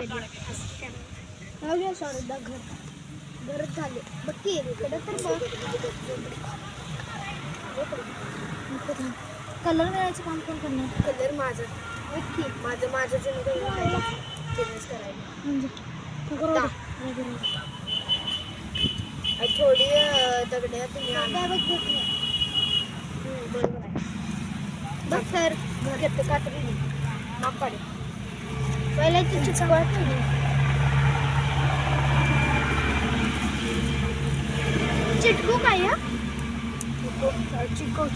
लावूया शारदा घर झाले बघी इकडे तर कलर करायचं काम कोण करणार कलर माझं नक्की माझं चेंज करायला म्हणजे थोडी दगड्या तुम्ही बरोबर आहे बघ सर घेतो कात्री माप पाडे पहिला चिटकू काय चिटकव